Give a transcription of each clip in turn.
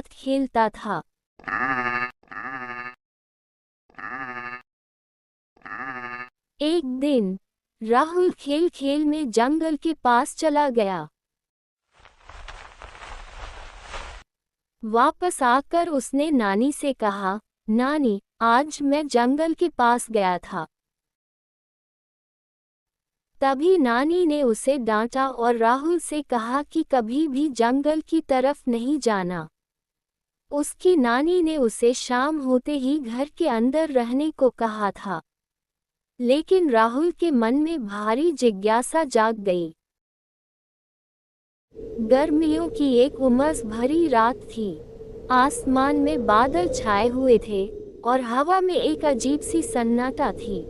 खेलता था। एक दिन राहुल खेल खेल में जंगल के पास चला गया। वापस आकर उसने नानी से कहा, नानी, आज मैं जंगल के पास गया था। तभी नानी ने उसे डांटा और राहुल से कहा कि कभी भी जंगल की तरफ नहीं जाना। उसकी नानी ने उसे शाम होते ही घर के अंदर रहने को कहा था। लेकिन राहुल के मन में भारी जिज्ञासा जाग गई। गर्मियों की एक उमस भरी रात थी। आसमान में बादल छाए हुए थे और हवा में एक अजीब सी सन्नाटा थी।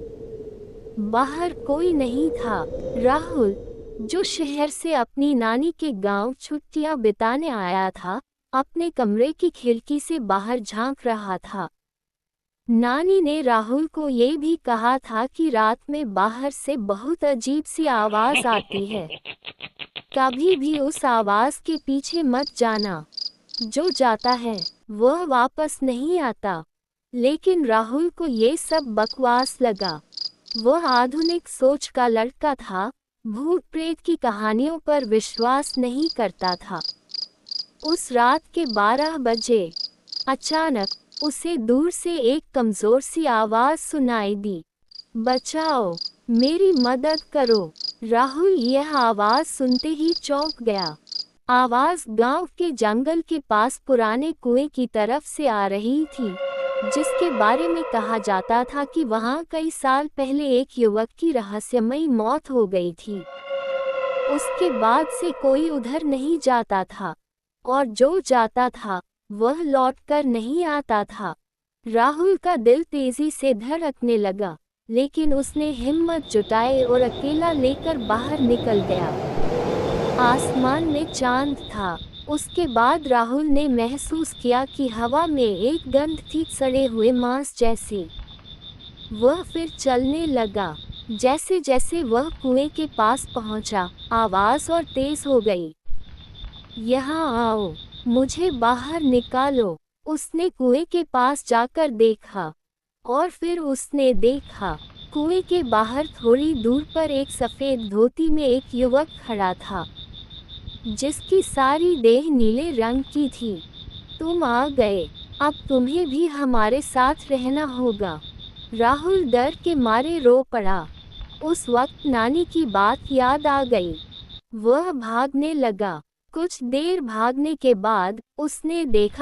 बाहर कोई नहीं था। राहुल, जो शहर से अपनी नानी के गांव छुट्टियां बिताने आया था, अपने कमरे की खिड़की से बाहर झांक रहा था। नानी ने राहुल को ये भी कहा था कि रात में बाहर से बहुत अजीब सी आवाज आती है। कभी भी उस आवाज के पीछे मत जाना। जो जाता है वह वापस नहीं आता। लेकिन राहुल को ये सब बकवास लगा। वह आधुनिक सोच का लड़का था, भूत प्रेत की कहानियों पर विश्वास नहीं करता था। उस रात के 12 बजे अचानक उसे दूर से एक कमजोर सी आवाज सुनाई दी। बचाओ, मेरी मदद करो। राहुल यह आवाज सुनते ही चौंक गया। आवाज गांव के जंगल के पास पुराने कुएं की तरफ से आ रही थी, जिसके बारे में कहा जाता था कि वहां कई साल पहले एक युवक की रहस्यमयी मौत हो गई थी। उसके बाद से कोई उधर नहीं जाता था, और जो जाता था वह लौटकर नहीं आता था। राहुल का दिल तेजी से धड़कने लगा, लेकिन उसने हिम्मत जुटाई और अकेला लेकर बाहर निकल गया। आसमान में चांद था। उसके बाद राहुल ने महसूस किया कि हवा में एक गंध थी, सड़े हुए मांस जैसी। वह फिर चलने लगा। जैसे जैसे वह कुएं के पास पहुंचा, आवाज और तेज हो गई। यहाँ आओ, मुझे बाहर निकालो। उसने कुएं के पास जाकर देखा, और फिर उसने देखा कुएं के बाहर थोड़ी दूर पर एक सफेद धोती में एक युवक खड़ा था, जिसकी सारी देह नीले रंग की थी। तुम आ गए, अब तुम्हें भी हमारे साथ रहना होगा। राहुल डर के मारे रो पड़ा। उस वक्त नानी की बात याद आ गई। वह भागने लगा। कुछ देर भागने के बाद उसने देखा